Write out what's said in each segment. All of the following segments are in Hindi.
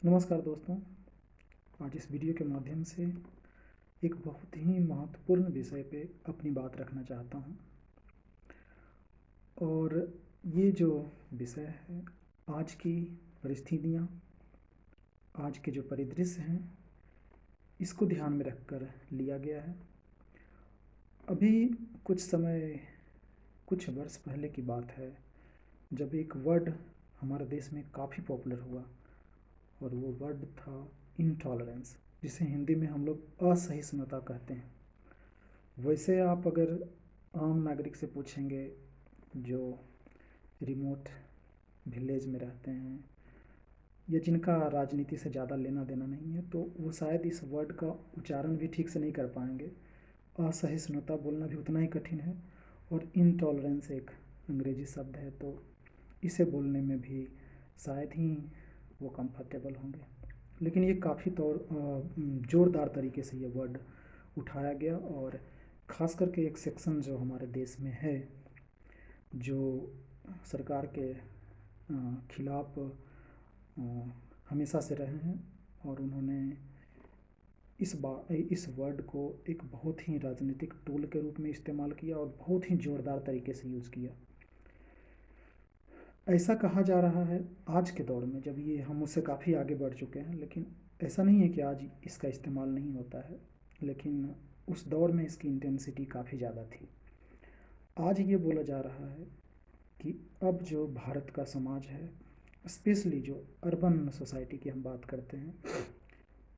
नमस्कार दोस्तों। आज इस वीडियो के माध्यम से एक बहुत ही महत्वपूर्ण विषय पे अपनी बात रखना चाहता हूँ। और ये जो विषय है, आज की परिस्थितियाँ, आज के जो परिदृश्य हैं, इसको ध्यान में रखकर लिया गया है। अभी कुछ वर्ष पहले की बात है, जब एक वर्ड हमारे देश में काफ़ी पॉपुलर हुआ, और वो वर्ड था इंटॉलरेंस, जिसे हिंदी में हम लोग असहिष्णुता कहते हैं। वैसे आप अगर आम नागरिक से पूछेंगे जो रिमोट विलेज में रहते हैं या जिनका राजनीति से ज़्यादा लेना देना नहीं है, तो वो शायद इस वर्ड का उच्चारण भी ठीक से नहीं कर पाएंगे। असहिष्णुता बोलना भी उतना ही कठिन है, और इंटॉलरेंस एक अंग्रेजी शब्द है, तो इसे बोलने में भी शायद ही वो कंफर्टेबल होंगे। लेकिन ये काफ़ी ज़ोरदार तरीके से ये वर्ड उठाया गया, और ख़ास करके एक सेक्शन जो हमारे देश में है, जो सरकार के खिलाफ हमेशा से रहे हैं, और उन्होंने इस वर्ड को एक बहुत ही राजनीतिक टूल के रूप में इस्तेमाल किया और बहुत ही ज़ोरदार तरीके से यूज़ किया। ऐसा कहा जा रहा है आज के दौर में, जब ये हम उससे काफ़ी आगे बढ़ चुके हैं, लेकिन ऐसा नहीं है कि आज इसका इस्तेमाल नहीं होता है, लेकिन उस दौर में इसकी इंटेंसिटी काफ़ी ज़्यादा थी। आज ये बोला जा रहा है कि अब जो भारत का समाज है, स्पेशली जो अर्बन सोसाइटी की हम बात करते हैं,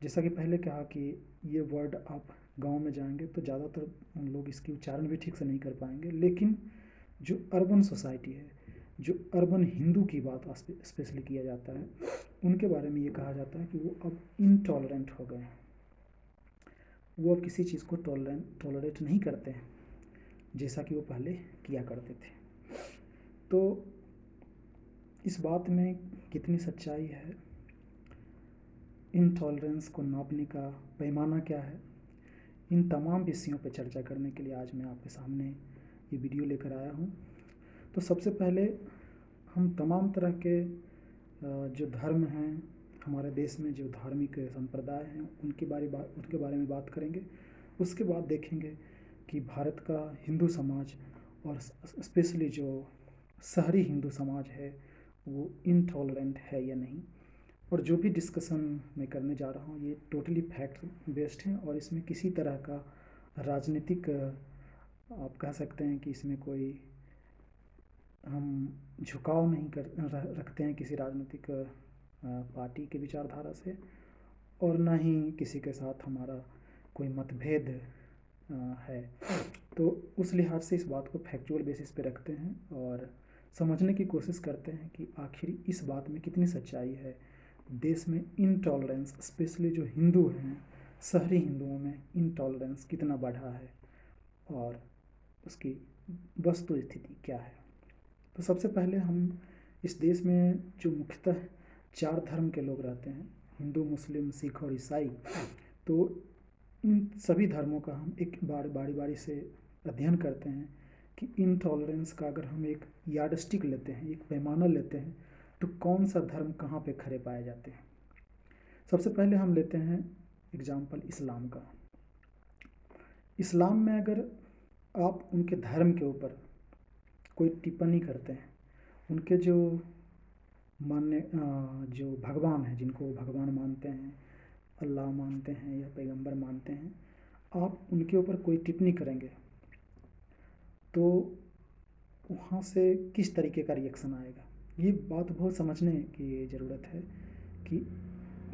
जैसा कि पहले कहा कि ये वर्ड आप गांव में जाएंगे तो ज़्यादातर लोग इसकी उच्चारण भी ठीक से नहीं कर पाएंगे, लेकिन जो अर्बन सोसाइटी है, जो अर्बन हिंदू की बात स्पेशली किया जाता है, उनके बारे में ये कहा जाता है कि वो अब इनटॉलरेंट हो गए हैं। वो अब किसी चीज़ को टॉलरेट नहीं करते हैं जैसा कि वो पहले किया करते थे। तो इस बात में कितनी सच्चाई है, इनटॉलरेंस को नापने का पैमाना क्या है, इन तमाम विषयों पर चर्चा करने के लिए आज मैं आपके सामने ये वीडियो लेकर आया हूँ। तो सबसे पहले हम तमाम तरह के जो धर्म हैं हमारे देश में, जो धार्मिक संप्रदाय हैं, उनके बारे में बात करेंगे। उसके बाद देखेंगे कि भारत का हिंदू समाज और स्पेशली जो शहरी हिंदू समाज है वो इनटॉलरेंट है या नहीं। और जो भी डिस्कशन मैं करने जा रहा हूँ ये टोटली फैक्ट बेस्ड है, और इसमें किसी तरह का राजनीतिक आप कह सकते हैं कि इसमें कोई हम झुकाव नहीं रखते हैं किसी राजनीतिक पार्टी के विचारधारा से, और ना ही किसी के साथ हमारा कोई मतभेद है। तो उस लिहाज से इस बात को फैक्चुअल बेसिस पे रखते हैं और समझने की कोशिश करते हैं कि आखिर इस बात में कितनी सच्चाई है। देश में इनटॉलरेंस, स्पेशली जो हिंदू हैं, शहरी हिंदुओं में इनटॉलरेंस कितना बढ़ा है और उसकी वस्तु स्थिति क्या है। तो सबसे पहले हम इस देश में जो मुख्यतः 4 धर्म के लोग रहते हैं, हिंदू, मुस्लिम, सिख और ईसाई, तो इन सभी धर्मों का हम एक बारी बारी से अध्ययन करते हैं कि इनटॉलरेंस का अगर हम एक यार्डस्टिक लेते हैं, एक पैमाना लेते हैं, तो कौन सा धर्म कहाँ पे खरे पाए जाते हैं। सबसे पहले हम लेते हैं एग्जाम्पल इस्लाम का। इस्लाम में अगर आप उनके धर्म के ऊपर कोई टिप्पणी करते हैं, उनके जो जो भगवान हैं, जिनको भगवान मानते हैं, अल्लाह मानते हैं या पैगंबर मानते हैं, आप उनके ऊपर कोई टिप्पणी करेंगे तो वहाँ से किस तरीके का रिएक्शन आएगा। ये बात बहुत समझने की ज़रूरत है कि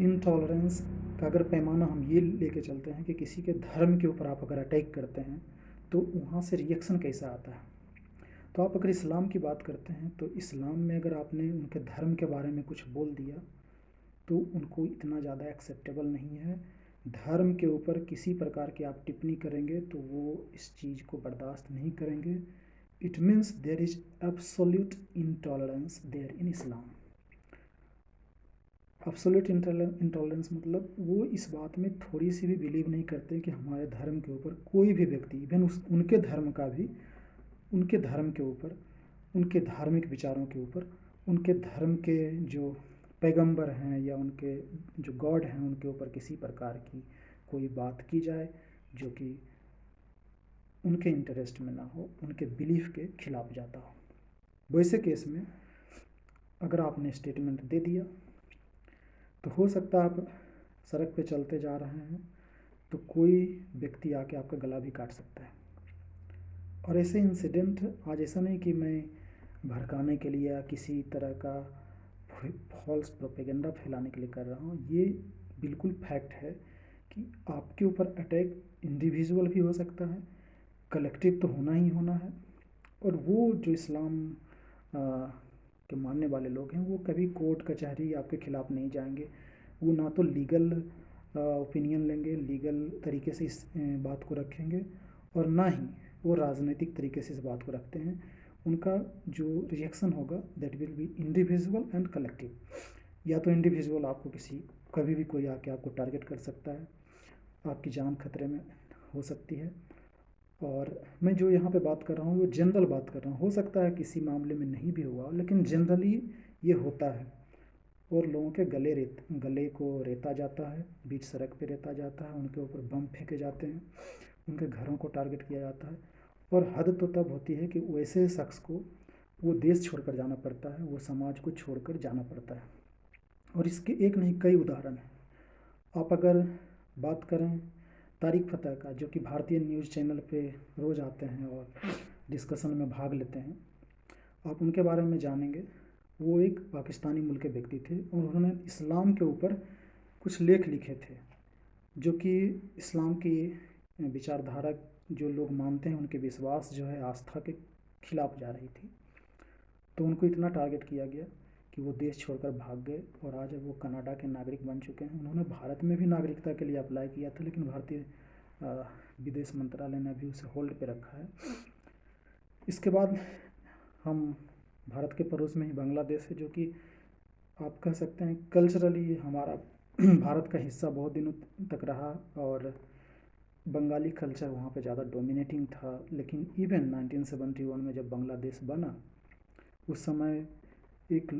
इनटॉलरेंस का अगर पैमाना हम ये लेके चलते हैं कि किसी के धर्म के ऊपर आप अगर अटैक करते हैं तो वहाँ से रिएक्शन कैसा आता है। तो आप अगर इस्लाम की बात करते हैं तो इस्लाम में अगर आपने उनके धर्म के बारे में कुछ बोल दिया तो उनको इतना ज़्यादा एक्सेप्टेबल नहीं है। धर्म के ऊपर किसी प्रकार की आप टिप्पणी करेंगे तो वो इस चीज़ को बर्दाश्त नहीं करेंगे। It means there is absolute intolerance there in Islam. Absolute intolerance मतलब वो इस बात में थोड़ी सी भी बिलीव नहीं करते कि हमारे धर्म के ऊपर कोई भी व्यक्ति, इवन उनके धर्म का भी, उनके धर्म के ऊपर, उनके धार्मिक विचारों के ऊपर, उनके धर्म के जो पैगंबर हैं या उनके जो गॉड हैं उनके ऊपर किसी प्रकार की कोई बात की जाए जो कि उनके इंटरेस्ट में ना हो, उनके बिलीफ के खिलाफ जाता हो। वैसे केस में अगर आपने स्टेटमेंट दे दिया तो हो सकता है आप सड़क पे चलते जा रहे हैं तो कोई व्यक्ति आके आपका गला भी काट सकता है। और ऐसे इंसिडेंट आज ऐसा नहीं कि मैं भड़काने के लिए या किसी तरह का फॉल्स प्रोपेगेंडा फैलाने के लिए कर रहा हूँ। ये बिल्कुल फैक्ट है कि आपके ऊपर अटैक इंडिविजुअल भी हो सकता है, कलेक्टिव तो होना ही होना है। और वो जो इस्लाम के मानने वाले लोग हैं वो कभी कोर्ट कचहरी आपके खिलाफ नहीं जाएंगे। वो ना तो लीगल ओपिनियन लेंगे, लीगल तरीके से इस बात को रखेंगे, और ना ही वो राजनीतिक तरीके से इस बात को रखते हैं। उनका जो रिएक्शन होगा that will be individual and collective. या तो इंडिविजुअल आपको कभी भी कोई आके आपको टारगेट कर सकता है, आपकी जान खतरे में हो सकती है। और मैं जो यहाँ पे बात कर रहा हूँ वो जनरल बात कर रहा हूँ। हो सकता है किसी मामले में नहीं भी हुआ, लेकिन जनरली ये होता है। और लोगों के गले को रेता जाता है, बीच सड़क पे रेता जाता है, उनके ऊपर बम फेंके जाते हैं, उनके घरों को टारगेट किया जाता है। और हद तो तब होती है कि वैसे शख्स को वो देश छोड़कर जाना पड़ता है, वो समाज को छोड़कर जाना पड़ता है। और इसके एक नहीं कई उदाहरण हैं। आप अगर बात करें तारिक फ़तेह का, जो कि भारतीय न्यूज़ चैनल पे रोज़ आते हैं और डिस्कशन में भाग लेते हैं, आप उनके बारे में जानेंगे। वो एक पाकिस्तानी मूल के व्यक्ति थे और उन्होंने इस्लाम के ऊपर कुछ लेख लिखे थे जो कि इस्लाम की विचारधारा जो लोग मानते हैं उनके विश्वास जो है आस्था के खिलाफ जा रही थी। तो उनको इतना टारगेट किया गया कि वो देश छोड़कर भाग गए और आज वो कनाडा के नागरिक बन चुके हैं। उन्होंने भारत में भी नागरिकता के लिए अप्लाई किया था, लेकिन भारतीय विदेश मंत्रालय ने अभी उसे होल्ड पे रखा है। इसके बाद हम भारत के पड़ोस में ही बांग्लादेश है, जो कि आप कह सकते हैं कल्चरली हमारा भारत का हिस्सा बहुत दिनों तक रहा और बंगाली कल्चर वहाँ पे ज़्यादा डोमिनेटिंग था। लेकिन इवन 1971 में जब बांग्लादेश बना, उस समय एक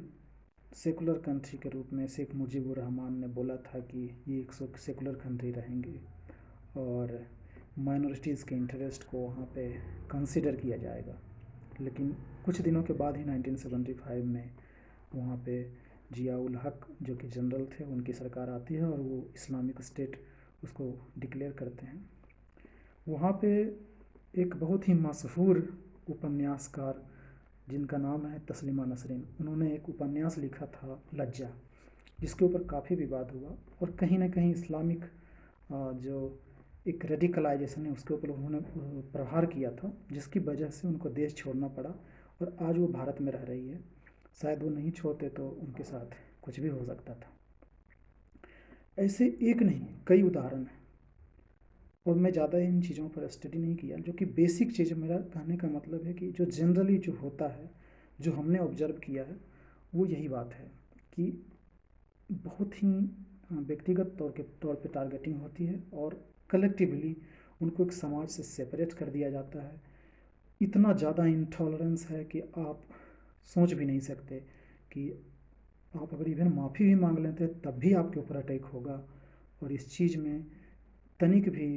सेकुलर कंट्री के रूप में शेख मुजीबुर रहमान ने बोला था कि ये एक सेकुलर कंट्री रहेंगे और माइनॉरिटीज़ के इंटरेस्ट को वहाँ पे कंसिडर किया जाएगा। लेकिन कुछ दिनों के बाद ही 1975 में वहाँ पे जियाउल हक जो कि जनरल थे, उनकी सरकार आती है और वो इस्लामिक स्टेट उसको डिक्लेयर करते हैं। वहाँ पे एक बहुत ही मशहूर उपन्यासकार जिनका नाम है तस्लीमा नसरीन, उन्होंने एक उपन्यास लिखा था लज्जा, जिसके ऊपर काफ़ी विवाद हुआ और कहीं ना कहीं इस्लामिक जो एक रेडिकलाइजेशन है उसके ऊपर उन्होंने प्रहार किया था, जिसकी वजह से उनको देश छोड़ना पड़ा और आज वो भारत में रह रही है। शायद वो नहीं छोड़ते तो उनके साथ कुछ भी हो सकता था। ऐसे एक नहीं कई उदाहरण हैं और मैं ज़्यादा इन चीज़ों पर स्टडी नहीं किया। जो कि बेसिक चीज़, मेरा कहने का मतलब है कि जो जनरली जो होता है, जो हमने ऑब्जर्व किया है, वो यही बात है कि बहुत ही व्यक्तिगत तौर पे टारगेटिंग होती है और कलेक्टिवली उनको एक समाज से सेपरेट कर दिया जाता है। इतना ज़्यादा इंटॉलरेंस है कि आप सोच भी नहीं सकते कि आप अगर इवन माफ़ी भी मांग लेते हैं तब भी आपके ऊपर अटैक होगा। और इस चीज़ में तनिक भी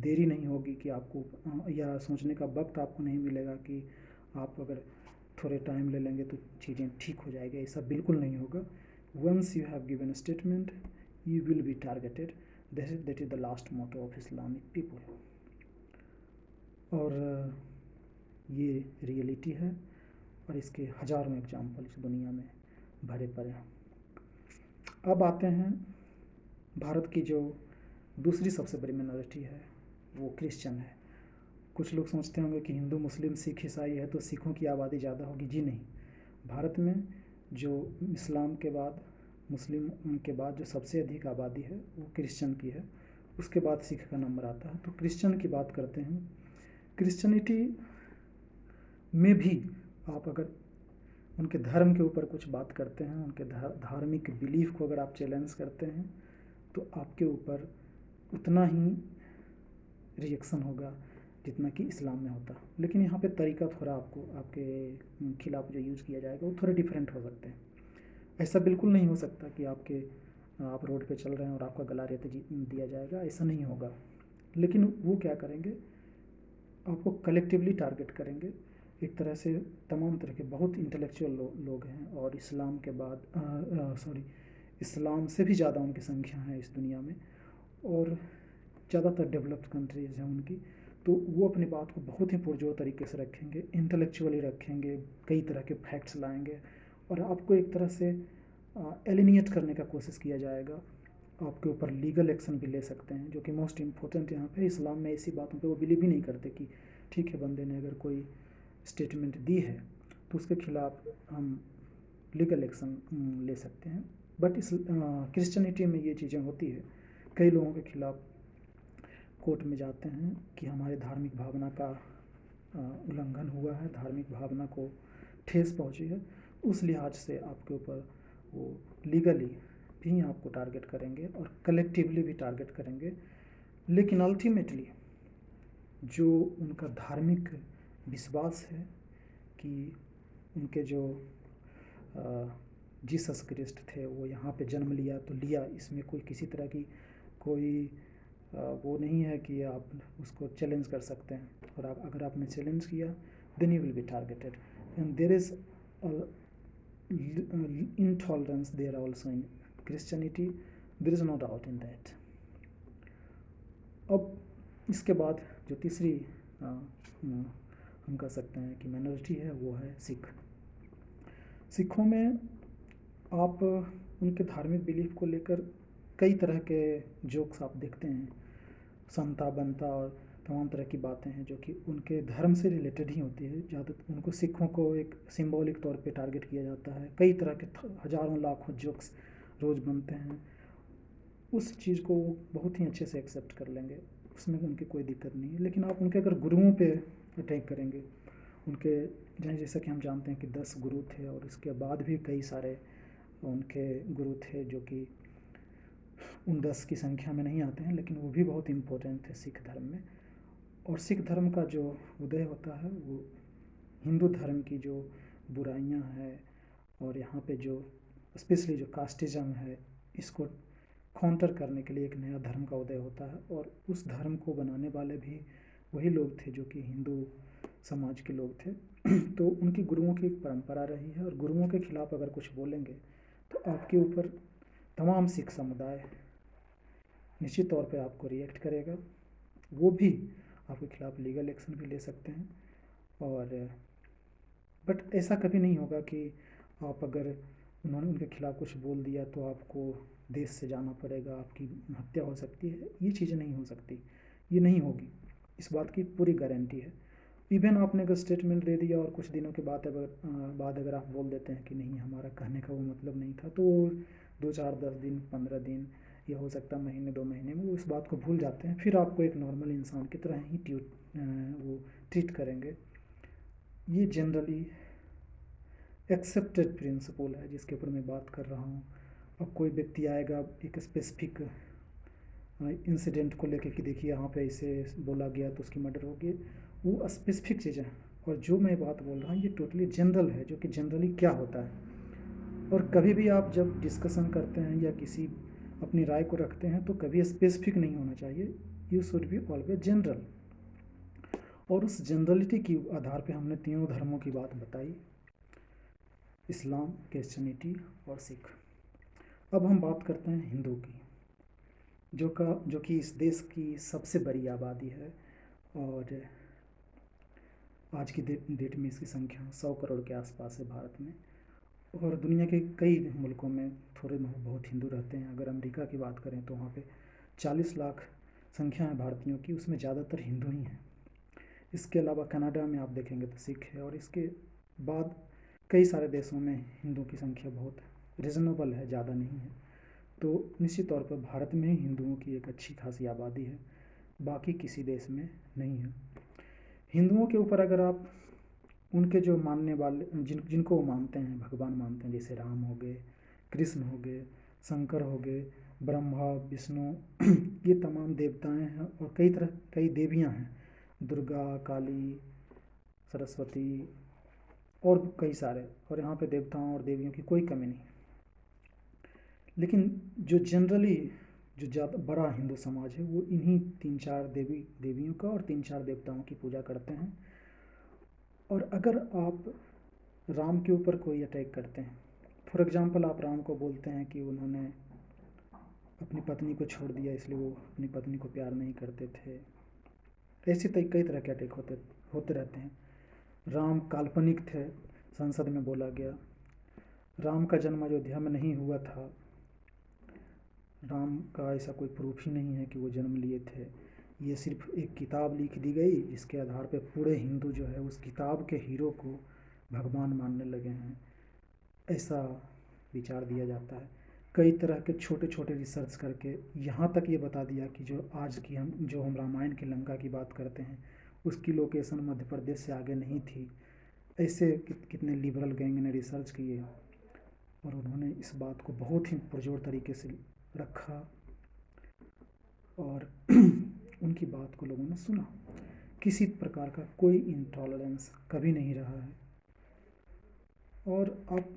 देरी नहीं होगी कि आपको या सोचने का वक्त आपको नहीं मिलेगा कि आप अगर थोड़े टाइम ले लेंगे तो चीज़ें ठीक हो जाएगी। ऐसा बिल्कुल नहीं होगा। Once you have given statement you will be targeted. That is the last motto of Islamic people. और ये रियलिटी है और इसके हज़ारों एग्जाम्पल इस दुनिया में भरे पड़े हैं। अब आते हैं भारत की जो दूसरी सबसे बड़ी मिनॉरिटी है वो क्रिश्चियन है। कुछ लोग सोचते होंगे कि हिंदू मुस्लिम सिख ईसाई है तो सिखों की आबादी ज़्यादा होगी। जी नहीं, भारत में जो इस्लाम के बाद मुस्लिम के बाद जो सबसे अधिक आबादी है वो क्रिश्चियन की है, उसके बाद सिख का नंबर आता है। तो क्रिश्चियन की बात करते हैं। क्रिश्चियनिटी में भी आप अगर उनके धर्म के ऊपर कुछ बात करते हैं, उनके धार्मिक बिलीफ को अगर आप चैलेंज करते हैं तो आपके ऊपर उतना ही रिएक्शन होगा जितना कि इस्लाम में होता। लेकिन यहाँ पे तरीका थोड़ा आपको आपके खिलाफ जो यूज़ किया जाएगा वो थोड़े डिफरेंट हो सकते हैं। ऐसा बिल्कुल नहीं हो सकता कि आप रोड पे चल रहे हैं और आपका गला रेत दिया जाएगा, ऐसा नहीं होगा। लेकिन वो क्या करेंगे, आपको कलेक्टिवली टारगेट करेंगे। एक तरह से तमाम तरह के बहुत इंटेलेक्चुअल लोग हैं, और इस्लाम के बाद इस्लाम से भी ज़्यादा उनकी संख्या है इस दुनिया में, और ज़्यादातर डेवलप्ड कंट्रीज़ हैं उनकी। तो वो अपनी बात को बहुत ही पुरजोर तरीके से रखेंगे, इंटेलेक्चुअली रखेंगे, कई तरह के फैक्ट्स लाएंगे, और आपको एक तरह से एलिनिएट करने का कोशिश किया जाएगा। आपके ऊपर लीगल एक्शन भी ले सकते हैं, जो कि मोस्ट इम्पोर्टेंट यहाँ पे। इस्लाम में ऐसी बातों पे वो बिलीव ही नहीं करते कि ठीक है, बंदे ने अगर कोई स्टेटमेंट दी है तो उसके खिलाफ हम लीगल एक्शन ले सकते हैं। बट इस क्रिश्चियनिटी में ये चीज़ें होती है, कई लोगों के खिलाफ कोर्ट में जाते हैं कि हमारे धार्मिक भावना का उल्लंघन हुआ है, धार्मिक भावना को ठेस पहुंची है। उस लिहाज से आपके ऊपर वो लीगली भी आपको टारगेट करेंगे और कलेक्टिवली भी टारगेट करेंगे। लेकिन अल्टीमेटली जो उनका धार्मिक विश्वास है कि उनके जो जीसस क्रिस्ट थे वो यहाँ पे जन्म लिया तो लिया, इसमें कोई किसी तरह की कोई वो नहीं है कि आप उसको चैलेंज कर सकते हैं। और अगर आपने चैलेंज किया then you will be targeted, and there is intolerance there also in Christianity, there is no doubt in that. अब इसके बाद जो तीसरी हम कह सकते हैं कि माइनॉरिटी है, वो है सिख। सिखों में आप उनके धार्मिक बिलीफ को लेकर कई तरह के जोक्स आप देखते हैं, संता बनता और तमाम तरह की बातें हैं जो कि उनके धर्म से रिलेटेड ही होती है। ज़्यादातर उनको सिखों को एक सिंबॉलिक तौर पे टारगेट किया जाता है। कई तरह के हज़ारों लाखों जोक्स रोज़ बनते हैं। उस चीज़ को वो बहुत ही अच्छे से एक्सेप्ट कर लेंगे, उसमें उनकी कोई दिक्कत नहीं है। लेकिन आप उनके अगर गुरुओं पे अटैक करेंगे, उनके जैसा कि हम जानते हैं कि 10 गुरु थे, और इसके बाद भी कई सारे उनके गुरु थे जो कि उन 10 की संख्या में नहीं आते हैं, लेकिन वो भी बहुत इम्पोर्टेंट थे सिख धर्म में। और सिख धर्म का जो उदय होता है वो हिंदू धर्म की जो बुराइयां हैं, और यहाँ पे जो स्पेशली जो कास्टिज्म है, इसको काउंटर करने के लिए एक नया धर्म का उदय होता है। और उस धर्म को बनाने वाले भी वही लोग थे जो कि हिंदू समाज के लोग थे। तो उनकी गुरुओं की एक परंपरा रही है, और गुरुओं के खिलाफ अगर कुछ बोलेंगे तो आपके ऊपर तमाम सिख समुदाय निश्चित तौर पे आपको रिएक्ट करेगा। वो भी आपके खिलाफ लीगल एक्शन भी ले सकते हैं। और बट ऐसा कभी नहीं होगा कि आप अगर उन्होंने उनके खिलाफ कुछ बोल दिया तो आपको देश से जाना पड़ेगा, आपकी हत्या हो सकती है। ये चीज़ें नहीं हो सकती, ये नहीं होगी, इस बात की पूरी गारंटी है। इवन आपने अगर स्टेटमेंट दे दिया और कुछ दिनों के बाद अगर आप बोल देते हैं कि नहीं, हमारा कहने का वो मतलब नहीं था, तो 2 4 10 दिन 15 दिन या हो सकता है महीने 2 महीने में वो इस बात को भूल जाते हैं। फिर आपको एक नॉर्मल इंसान की तरह ही वो ट्रीट करेंगे। ये जनरली एक्सेप्टेड प्रिंसिपल है जिसके ऊपर मैं बात कर रहा हूँ। अब कोई व्यक्ति आएगा एक स्पेसिफिक इंसिडेंट को लेकर कि देखिए यहाँ पे ऐसे बोला गया तो उसकी मर्डर होगी, वो स्पेसिफिक चीज़ें हैं। और जो मैं बात बोल रहा हूँ ये टोटली जनरल है, जो कि जनरली क्या होता है। और कभी भी आप जब डिस्कशन करते हैं या किसी अपनी राय को रखते हैं तो कभी स्पेसिफिक नहीं होना चाहिए, you should be always general. और उस जनरलिटी की आधार पे हमने तीनों धर्मों की बात बताई, इस्लाम, क्रिश्चियनिटी और सिख। अब हम बात करते हैं हिंदू की, जो कि इस देश की सबसे बड़ी आबादी है, और आज की डेट में इसकी संख्या 100 करोड़ के आसपास है भारत में। और दुनिया के कई मुल्कों में थोड़े बहुत हिंदू रहते हैं। अगर अमेरिका की बात करें तो वहाँ पे 40 लाख संख्या है भारतीयों की, उसमें ज़्यादातर हिंदू ही हैं। इसके अलावा कनाडा में आप देखेंगे तो सिख है, और इसके बाद कई सारे देशों में हिंदू की संख्या बहुत रिजनेबल है, ज़्यादा नहीं है। तो निश्चित तौर पर भारत में ही हिंदुओं की एक अच्छी खासी आबादी है, बाकी किसी देश में नहीं है। हिंदुओं के ऊपर अगर आप उनके जो मानने वाले जिनको वो मानते हैं, भगवान मानते हैं, जैसे राम हो गए, कृष्ण हो गए, शंकर हो गए, ब्रह्मा, विष्णु ये तमाम देवताएं हैं, और कई देवियां हैं। दुर्गा, काली, सरस्वती और कई सारे, और यहाँ पे देवताओं और देवियों की कोई कमी नहीं। लेकिन जो जनरली जो ज़्यादा बड़ा हिंदू समाज है वो इन्हीं 3-4 देवियों का और 3-4 देवताओं की पूजा करते हैं। और अगर आप राम के ऊपर कोई अटैक करते हैं, फॉर एग्ज़ाम्पल आप राम को बोलते हैं कि उन्होंने अपनी पत्नी को छोड़ दिया इसलिए वो अपनी पत्नी को प्यार नहीं करते थे, ऐसे कई तरह के अटैक होते रहते हैं। राम काल्पनिक थे, संसद में बोला गया। राम का जन्म अयोध्या में नहीं हुआ था, राम का ऐसा कोई प्रूफ ही नहीं है कि वो जन्म लिए थे। ये सिर्फ एक किताब लिख दी गई जिसके आधार पे पूरे हिंदू जो है उस किताब के हीरो को भगवान मानने लगे हैं, ऐसा विचार दिया जाता है। कई तरह के छोटे छोटे रिसर्च करके यहाँ तक ये बता दिया कि जो हम रामायण की लंका की बात करते हैं उसकी लोकेशन मध्य प्रदेश से आगे नहीं थी। ऐसे कितने लिबरल गैंग ने रिसर्च किए और उन्होंने इस बात को बहुत ही पुरजोर तरीके से रखा और उनकी बात को लोगों ने सुना। किसी प्रकार का कोई इंटॉलरेंस कभी नहीं रहा है। और आप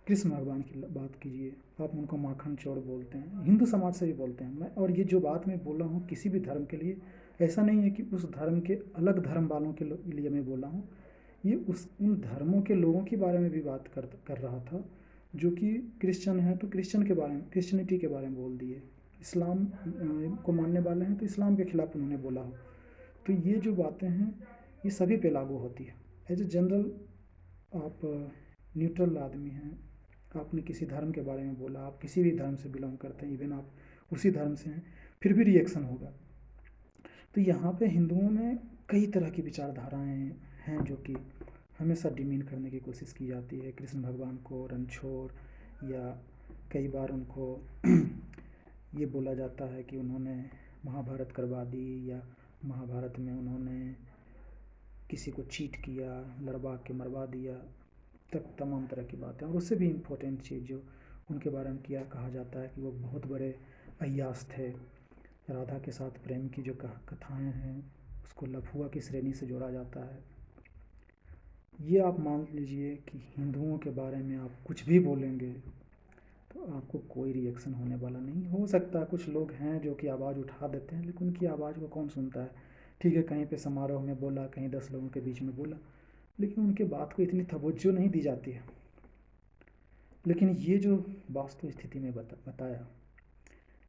कृष्ण भगवान की बात कीजिए, आप उनको माखन चोर बोलते हैं, हिंदू समाज से भी बोलते हैं। मैं और ये जो बात मैं बोला हूँ किसी भी धर्म के लिए, ऐसा नहीं है कि उस धर्म के अलग धर्म वालों के लिए मैं बोला हूँ, ये उन धर्मों के लोगों के बारे में भी बात कर रहा था जो कि क्रिश्चियन हैं तो क्रिश्चियन के बारे में, क्रिश्चियनिटी के बारे में बोल दिए। इस्लाम को मानने वाले हैं तो इस्लाम के खिलाफ उन्होंने बोला हो। तो ये जो बातें हैं ये सभी पे लागू होती है। एज ए जनरल आप न्यूट्रल आदमी हैं, आपने किसी धर्म के बारे में बोला, आप किसी भी धर्म से बिलोंग करते हैं, इवन आप उसी धर्म से हैं, फिर भी रिएक्शन होगा। तो यहाँ पे हिंदुओं में कई तरह की विचारधाराएँ हैं जो कि हमेशा डिमीन करने की कोशिश की जाती है। कृष्ण भगवान को रणछोड़, या कई बार उनको ये बोला जाता है कि उन्होंने महाभारत करवा दी, या महाभारत में उन्होंने किसी को चीट किया, लड़वा के मरवा दिया, तक तमाम तरह की बातें। और उससे भी इम्पोर्टेंट चीज़ जो उनके बारे में कहा जाता है कि वो बहुत बड़े अय्यास थे। राधा के साथ प्रेम की जो कथाएं हैं उसको लफुआ की श्रेणी से जोड़ा जाता है। ये आप मान लीजिए कि हिंदुओं के बारे में आप कुछ भी बोलेंगे तो आपको कोई रिएक्शन होने वाला नहीं। हो सकता है कुछ लोग हैं जो कि आवाज़ उठा देते हैं, लेकिन उनकी आवाज़ को कौन सुनता है। ठीक है, कहीं पे समारोह में बोला, कहीं 10 लोगों के बीच में बोला, लेकिन उनके बात को इतनी तवज्जो नहीं दी जाती है। लेकिन ये जो वास्तु स्थिति में बताया,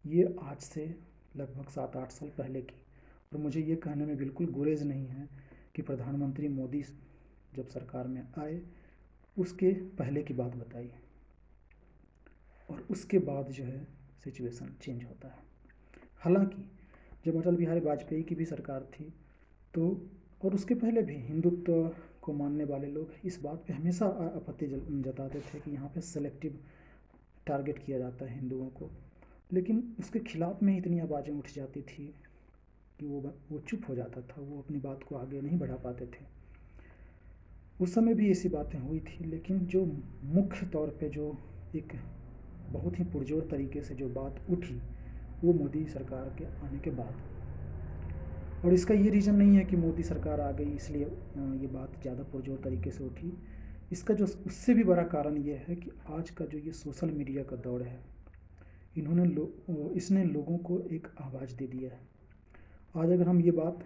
ये आज से लगभग 7-8 साल पहले की। और मुझे ये कहने में बिल्कुल गुरेज नहीं है कि प्रधानमंत्री मोदी जब सरकार में आए उसके पहले की बात बताई, और उसके बाद जो है सिचुएशन चेंज होता है। हालांकि जब अटल बिहारी वाजपेयी की भी सरकार थी तो, और उसके पहले भी हिंदुत्व को मानने वाले लोग इस बात पे हमेशा आपत्ति जताते थे कि यहाँ पे सेलेक्टिव टारगेट किया जाता है हिंदुओं को। लेकिन उसके खिलाफ में इतनी आवाज़ें उठ जाती थी कि वो चुप हो जाता था, वो अपनी बात को आगे नहीं बढ़ा पाते थे। उस समय भी ऐसी बातें हुई थी, लेकिन जो मुख्य तौर पे जो एक बहुत ही पुरजोर तरीके से जो बात उठी वो मोदी सरकार के आने के बाद। और इसका ये रीज़न नहीं है कि मोदी सरकार आ गई इसलिए ये बात ज़्यादा पुरजोर तरीके से उठी। इसका जो उससे भी बड़ा कारण ये है कि आज का जो ये सोशल मीडिया का दौर है, इसने लोगों को एक आवाज़ दे दिया है। आज अगर हम ये बात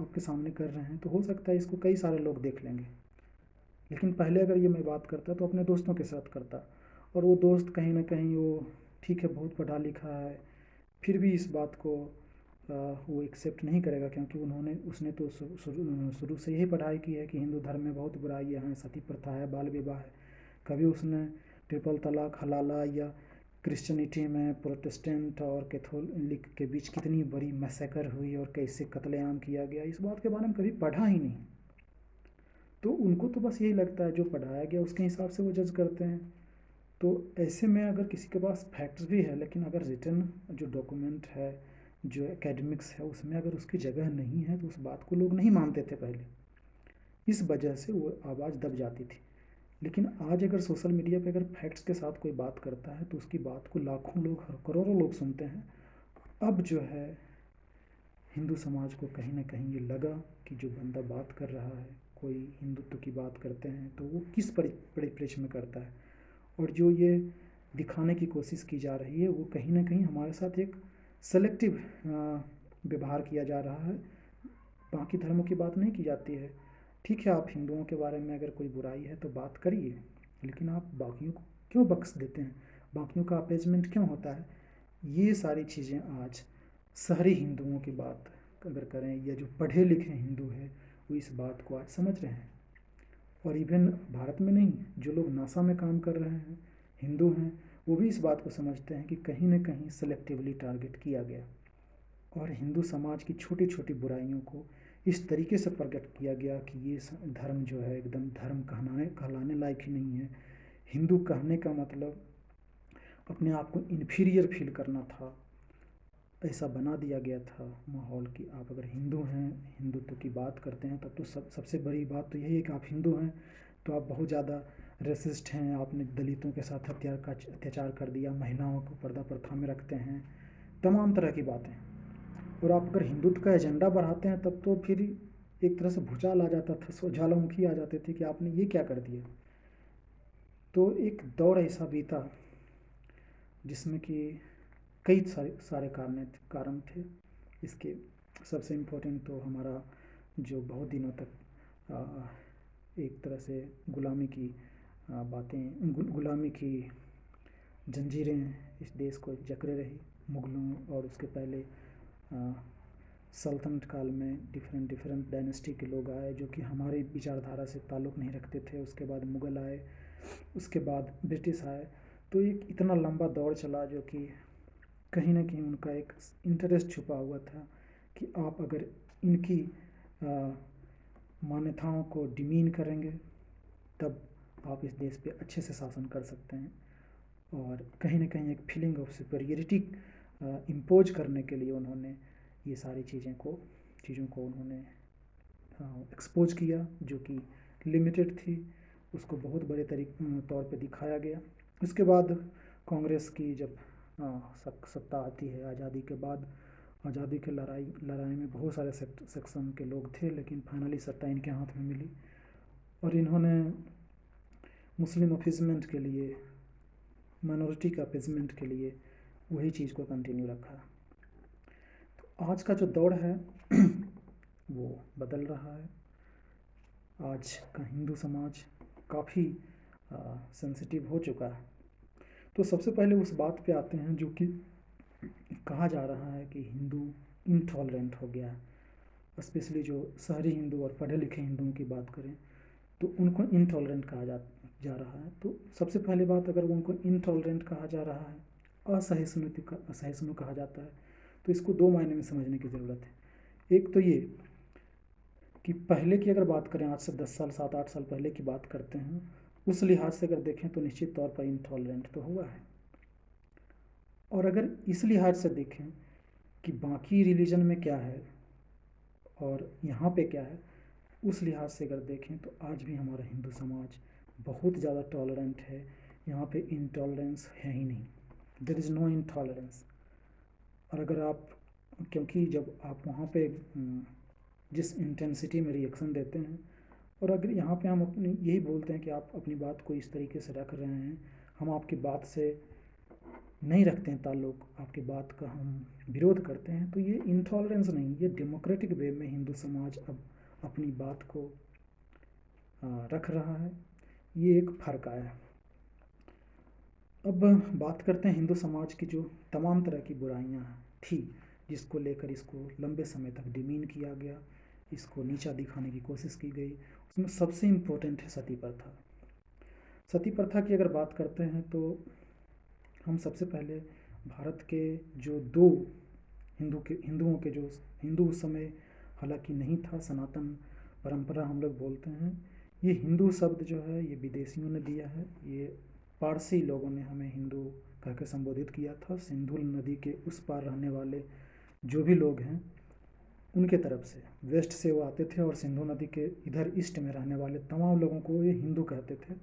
आपके सामने कर रहे हैं तो हो सकता है इसको कई सारे लोग देख लेंगे, लेकिन पहले अगर ये मैं बात करता तो अपने दोस्तों के साथ करता, और वो दोस्त कहीं ना कहीं वो ठीक है बहुत पढ़ा लिखा है, फिर भी इस बात को वो एक्सेप्ट नहीं करेगा, क्योंकि उसने तो शुरू से यही पढ़ाई की है कि हिंदू धर्म में बहुत बुराइयाँ हैं, सती प्रथा है, बाल विवाह है। कभी उसने ट्रिपल तलाक, हलाला, या क्रिश्चियनिटी में प्रोटेस्टेंट और कैथोलिक के बीच कितनी बड़ी मैसेकर हुई और कैसे कत्लेआम किया गया, इस बात के बारे में कभी पढ़ा ही नहीं। तो उनको तो बस यही लगता है जो पढ़ाया गया उसके हिसाब से वो जज करते हैं। तो ऐसे में अगर किसी के पास फैक्ट्स भी है, लेकिन अगर रिटन जो डॉक्यूमेंट है, जो एकेडमिक्स है, उसमें अगर उसकी जगह नहीं है तो उस बात को लोग नहीं मानते थे पहले। इस वजह से वो आवाज़ दब जाती थी। लेकिन आज अगर सोशल मीडिया पे अगर फैक्ट्स के साथ कोई बात करता है तो उसकी बात को लाखों लोग, करोड़ों लोग सुनते हैं। अब जो है हिंदू समाज को कहीं ना कहीं ये लगा कि जो बंदा बात कर रहा है, कोई हिंदुत्व की बात करते हैं तो वो किस परिप्रेक्ष्य में करता है, और जो ये दिखाने की कोशिश की जा रही है वो कहीं ना कहीं हमारे साथ एक सेलेक्टिव व्यवहार किया जा रहा है। बाकी धर्मों की बात नहीं की जाती है। ठीक है, आप हिंदुओं के बारे में अगर कोई बुराई है तो बात करिए, लेकिन आप बाकियों को क्यों बख्श देते हैं, बाकियों का अपेजमेंट क्यों होता है? ये सारी चीज़ें आज शहरी हिंदुओं की बात अगर करें, या जो पढ़े लिखे हिंदू हैं वो इस बात को आज समझ रहे हैं। और इवन भारत में नहीं, जो लोग नासा में काम कर रहे हैं हिंदू हैं, वो भी इस बात को समझते हैं कि कहीं ना कहीं सेलेक्टिवली टारगेट किया गया और हिंदू समाज की छोटी छोटी बुराइयों को इस तरीके से प्रकट किया गया कि ये धर्म जो है एकदम धर्म कहलाने लायक ही नहीं है। हिंदू कहने का मतलब अपने आप को इन्फीरियर फील करना था, ऐसा बना दिया गया था माहौल कि आप अगर हिंदू हैं, हिंदुत्व की बात करते हैं, तब तो सबसे बड़ी बात तो यही है कि आप हिंदू हैं तो आप बहुत ज़्यादा रेसिस्ट हैं, आपने दलितों के साथ अत्याचार कर दिया, महिलाओं को पर्दा प्रथा में रखते हैं, तमाम तरह की बातें। और आप अगर हिंदुत्व का एजेंडा बढ़ाते हैं तब तो फिर एक तरह से भूचाल आ जाता था, ज्वालामुखी आ जाते थे कि आपने ये क्या कर दिया। तो एक दौर ऐसा बीता जिसमें कि कई सारे कारण थे इसके। सबसे इम्पोर्टेंट तो हमारा जो बहुत दिनों तक एक तरह से गुलामी की गुलामी की जंजीरें इस देश को जकड़े रही। मुग़लों और उसके पहले सल्तनत काल में डिफरेंट डायनेस्टी के लोग आए जो कि हमारी विचारधारा से ताल्लुक़ नहीं रखते थे। उसके बाद मुग़ल आए, उसके बाद ब्रिटिश आए। तो एक इतना लंबा दौर चला जो कि कहीं ना कहीं उनका एक इंटरेस्ट छुपा हुआ था कि आप अगर इनकी मान्यताओं को डिमीन करेंगे तब आप इस देश पे अच्छे से शासन कर सकते हैं। और कहीं ना कहीं एक फीलिंग ऑफ सुपीरियरिटी इम्पोज करने के लिए उन्होंने ये सारी चीज़ों को उन्होंने एक्सपोज किया, जो कि लिमिटेड थी। उसको बहुत बड़े तौर पे दिखाया गया। उसके बाद कांग्रेस की जब सत्ता आती है आज़ादी के बाद, आज़ादी की लड़ाई में बहुत सारे सेक्शन के लोग थे, लेकिन फाइनली सत्ता इनके हाथ में मिली और इन्होंने मुस्लिम अपीजमेंट के लिए, माइनॉरिटी के अपीजमेंट के लिए वही चीज़ को कंटिन्यू रखा। तो आज का जो दौर है वो बदल रहा है। आज का हिंदू समाज काफ़ी सेंसिटिव हो चुका है। तो सबसे पहले उस बात पे आते हैं जो कि कहा जा रहा है कि हिंदू इनटॉलरेंट हो गया है। स्पेशली जो शहरी हिंदू और पढ़े लिखे हिंदुओं की बात करें तो उनको इनटॉलरेंट कहा जा रहा है। तो सबसे पहली बात, अगर उनको इनटॉलरेंट कहा जा रहा है, असहिष्णु कहा जाता है, तो इसको दो मायने में समझने की ज़रूरत है। एक तो ये कि पहले की अगर बात करें, आज से 10 साल 7-8 साल पहले की बात करते हैं, उस लिहाज से अगर देखें तो निश्चित तौर पर इनटॉलरेंट तो हुआ है। और अगर इस लिहाज से देखें कि बाकी रिलीजन में क्या है और यहाँ पे क्या है, उस लिहाज से अगर देखें तो आज भी हमारा हिंदू समाज बहुत ज़्यादा टॉलरेंट है। यहाँ पे इंटॉलरेंस है ही नहीं, देयर इज़ नो इंटॉलरेंस। और अगर आप, क्योंकि जब आप वहाँ पे जिस इंटेंसिटी में रिएक्शन देते हैं, और अगर यहाँ पे हम अपनी यही बोलते हैं कि आप अपनी बात को इस तरीके से रख रहे हैं, हम आपकी बात से नहीं रखते हैं ताल्लुक़, आपकी बात का हम विरोध करते हैं, तो ये इंटॉलरेंस नहीं, ये डेमोक्रेटिक वे में हिंदू समाज अब अपनी बात को रख रहा है। ये एक फ़र्क आया है। अब बात करते हैं हिंदू समाज की जो तमाम तरह की बुराइयां थी, जिसको लेकर इसको लंबे समय तक डिमीन किया गया, इसको नीचा दिखाने की कोशिश की गई। उसमें सबसे इम्पोर्टेंट है सती प्रथा। सती प्रथा की अगर बात करते हैं तो हम सबसे पहले भारत के जो दो हिंदुओं के जो हिंदू उस समय हालांकि नहीं था, सनातन परंपरा हम लोग बोलते हैं। ये हिंदू शब्द जो है ये विदेशियों ने दिया है। ये पारसी लोगों ने हमें हिंदू कह के संबोधित किया था। सिंधु नदी के उस पार रहने वाले जो भी लोग हैं उनके तरफ से, वेस्ट से वो आते थे, और सिंधु नदी के इधर ईस्ट में रहने वाले तमाम लोगों को ये हिंदू कहते थे।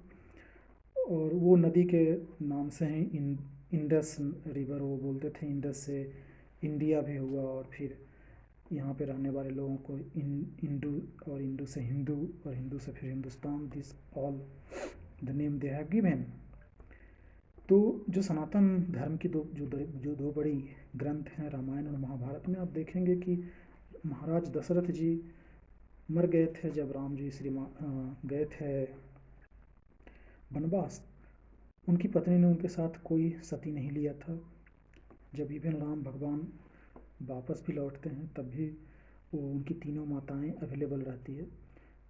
और वो नदी के नाम से ही इंडस रिवर वो बोलते थे। इंडस से इंडिया भी हुआ और फिर यहाँ पे रहने वाले लोगों को इंडू, और इंडू से हिंदू, और हिंदू से फिर Hindustan, this all the name they have given. तो जो सनातन धर्म की जो दो बड़ी ग्रंथ हैं, रामायण और महाभारत में, आप देखेंगे कि महाराज दशरथ जी मर गए थे जब राम जी गए थे वनवास। उनकी पत्नी ने उनके साथ कोई सती नहीं लिया था। जब इवन राम भगवान वापस भी लौटते हैं तब भी वो उनकी तीनों माताएं अवेलेबल रहती है।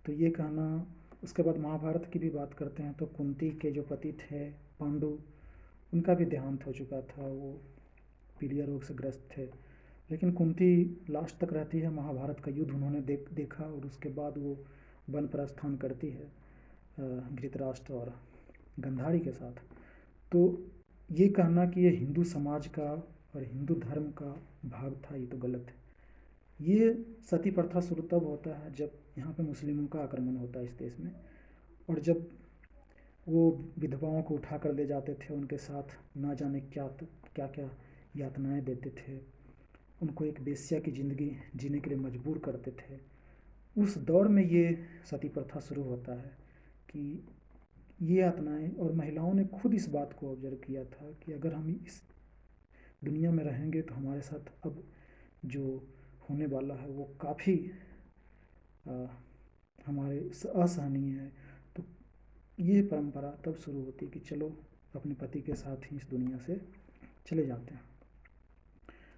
तो ये कहना, उसके बाद महाभारत की भी बात करते हैं तो कुंती के जो पति थे पांडु, उनका भी देहांत हो चुका था, वो पीलिया रोग से ग्रस्त थे। लेकिन कुंती लास्ट तक रहती है, महाभारत का युद्ध उन्होंने देखा, और उसके बाद वो वन प्रस्थान करती है धृतराष्ट्र और गंधारी के साथ। तो ये कहना कि ये हिंदू समाज का और हिंदू धर्म का भाग था, ये तो गलत है। ये सती प्रथा शुरू तब होता है जब यहाँ पे मुस्लिमों का आक्रमण होता है इस देश में, और जब वो विधवाओं को उठा कर ले जाते थे, उनके साथ ना जाने क्या क्या यातनाएं देते थे, उनको एक वेश्या की ज़िंदगी जीने के लिए मजबूर करते थे। उस दौर में ये सती प्रथा शुरू होता है कि ये यातनाएं, और महिलाओं ने खुद इस बात को ऑब्जर्व किया था कि अगर हम इस दुनिया में रहेंगे तो हमारे साथ अब जो होने वाला है वो काफ़ी हमारे असहनीय है। तो ये परंपरा तब शुरू होती है कि चलो अपने पति के साथ ही इस दुनिया से चले जाते हैं।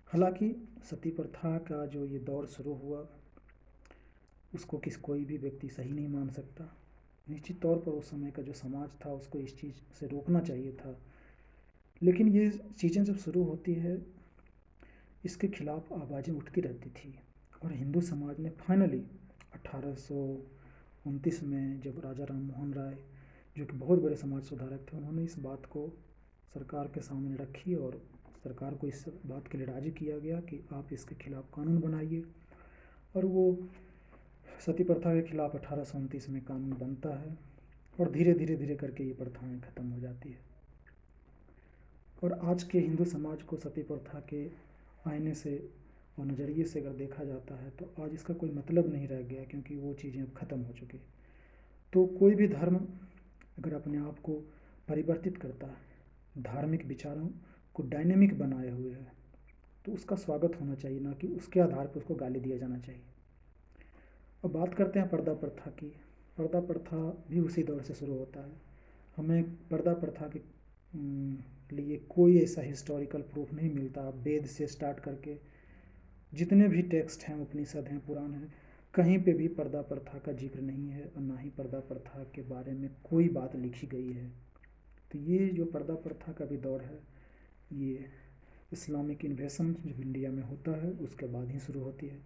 हालांकि सती प्रथा का जो ये दौर शुरू हुआ उसको कोई भी व्यक्ति सही नहीं मान सकता। निश्चित तौर पर उस समय का जो समाज था उसको इस चीज़ से रोकना चाहिए था, लेकिन ये चीज़ें जब शुरू होती है इसके खिलाफ आवाज़ें उठती रहती थी। और हिंदू समाज ने फाइनली 1829 में जब राजा राम मोहन राय, जो कि बहुत बड़े समाज सुधारक थे, उन्होंने इस बात को सरकार के सामने रखी और सरकार को इस बात के लिए राजी किया गया कि आप इसके खिलाफ कानून बनाइए। और वो सती प्रथा के खिलाफ 1829 में कानून बनता है, और धीरे धीरे धीरे करके ये प्रथाएं ख़त्म हो जाती है। और आज के हिंदू समाज को सती प्रथा के आईने से और नज़रिए से अगर देखा जाता है तो आज इसका कोई मतलब नहीं रह गया, क्योंकि वो चीज़ें अब ख़त्म हो चुकी। तो कोई भी धर्म अगर अपने आप को परिवर्तित करता है, धार्मिक विचारों को डायनेमिक बनाए हुए है, तो उसका स्वागत होना चाहिए, ना कि उसके आधार पर उसको गाली दिया जाना चाहिए। अब बात करते हैं पर्दा प्रथा की। पर्दा प्रथा भी उसी दौर से शुरू होता है। हमें पर्दा प्रथा के लिए कोई ऐसा हिस्टोरिकल प्रूफ नहीं मिलता। वेद से स्टार्ट करके जितने भी टेक्स्ट हैं, उपनिषद हैं, पुराण हैं, कहीं पे भी पर्दा प्रथा का जिक्र नहीं है, और ना ही पर्दा प्रथा के बारे में कोई बात लिखी गई है। तो ये जो पर्दा प्रथा का भी दौर है, ये इस्लामिक इन्वेशन जब इंडिया में होता है उसके बाद ही शुरू होती है।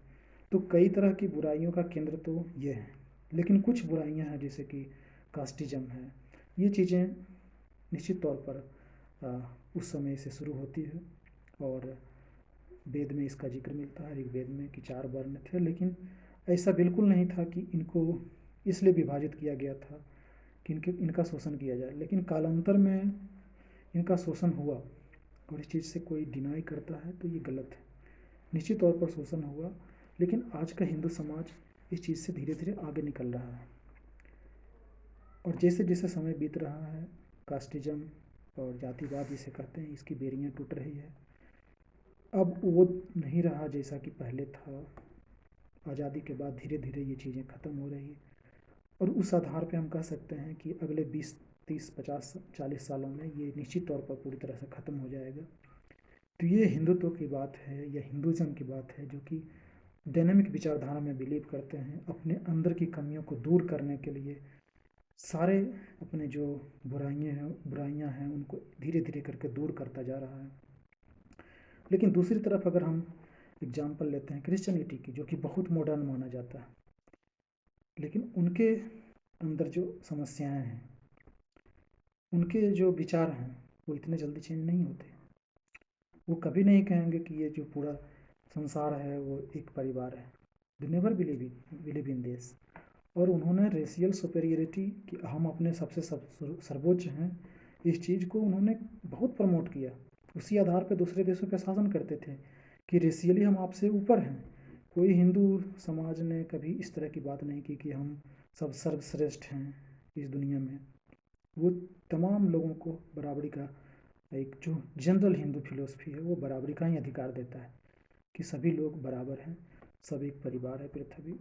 तो कई तरह की बुराइयों का केंद्र तो ये है, लेकिन कुछ बुराइयां हैं जैसे कि कास्टिज्म है। ये चीज़ें निश्चित तौर पर उस समय से शुरू होती है, और वेद में इसका जिक्र मिलता है, ऋग्वेद में, कि 4 वर्ण थे। लेकिन ऐसा बिल्कुल नहीं था कि इनको इसलिए विभाजित किया गया था कि इनका शोषण किया जाए। लेकिन कालांतर में इनका शोषण हुआ, और इस चीज़ से कोई डिनाई करता है तो ये गलत है। निश्चित तौर पर शोषण हुआ, लेकिन आज का हिंदू समाज इस चीज़ से धीरे धीरे आगे निकल रहा है। और जैसे जैसे समय बीत रहा है, कास्टिज्म और जातिवाद जिसे कहते हैं, इसकी बेड़ियाँ टूट रही है। अब वो नहीं रहा जैसा कि पहले था। आज़ादी के बाद धीरे धीरे ये चीज़ें ख़त्म हो रही है, और उस आधार पे हम कह सकते हैं कि अगले 20, 30, 50, 40 सालों में ये निश्चित तौर पर पूरी तरह से ख़त्म हो जाएगा। तो ये हिंदुत्व की बात है या हिंदुज़म की बात है, जो कि डायनेमिक विचारधारा में बिलीव करते हैं। अपने अंदर की कमियों को दूर करने के लिए सारे अपने जो बुराइयां हैं उनको धीरे धीरे करके दूर करता जा रहा है। लेकिन दूसरी तरफ अगर हम एग्जाम्पल लेते हैं क्रिश्चियनिटी की, जो कि बहुत मॉडर्न माना जाता है, लेकिन उनके अंदर जो समस्याएं हैं, उनके जो विचार हैं, वो इतने जल्दी चेंज नहीं होते। वो कभी नहीं कहेंगे कि ये जो पूरा संसार है वो एक परिवार है। They never believe in this. और उन्होंने रेशियल सुपेरियरिटी कि हम अपने सबसे सर्वोच्च हैं, इस चीज़ को उन्होंने बहुत प्रमोट किया। उसी आधार पर दूसरे देशों पर शासन करते थे कि रेशियली हम आपसे ऊपर हैं, कोई हिंदू समाज ने कभी इस तरह की बात नहीं की कि हम सब सर्वश्रेष्ठ हैं इस दुनिया में। वो तमाम लोगों को बराबरी का, एक जो जनरल हिंदू फिलोसफी है वो बराबरी का ही अधिकार देता है कि सभी लोग बराबर हैं, सब एक परिवार है पृथ्वी।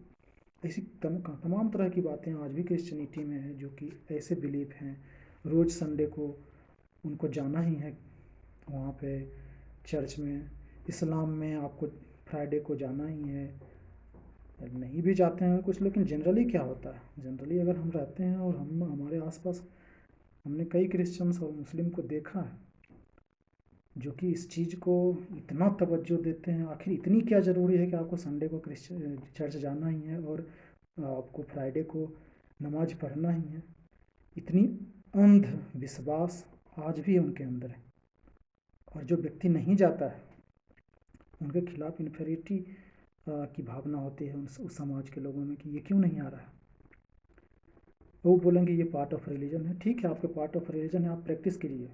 ऐसी तमाम तरह की बातें आज भी क्रिश्चियनिटी में है, जो कि ऐसे बिलीफ हैं। रोज़ संडे को उनको जाना ही है वहाँ पे चर्च में। इस्लाम में आपको फ्राइडे को जाना ही है। नहीं भी जाते हैं कुछ, लेकिन जनरली क्या होता है, जनरली अगर हम रहते हैं और हम हमारे आसपास हमने कई क्रिश्चियंस और मुस्लिम को देखा है जो कि इस चीज़ को इतना तवज्जो देते हैं। आखिर इतनी क्या ज़रूरी है कि आपको संडे को क्रिश्चियन चर्च जाना ही है और आपको फ्राइडे को नमाज पढ़ना ही है। इतनी अंधविश्वास आज भी उनके अंदर है। और जो व्यक्ति नहीं जाता है उनके खिलाफ इन्फेरिटी की भावना होती है उस समाज के लोगों में कि ये क्यों नहीं आ रहा है। वो बोलेंगे ये पार्ट ऑफ रिलीजन है। ठीक है, आपके पार्ट ऑफ रिलीजन है, आप प्रैक्टिस कीजिए,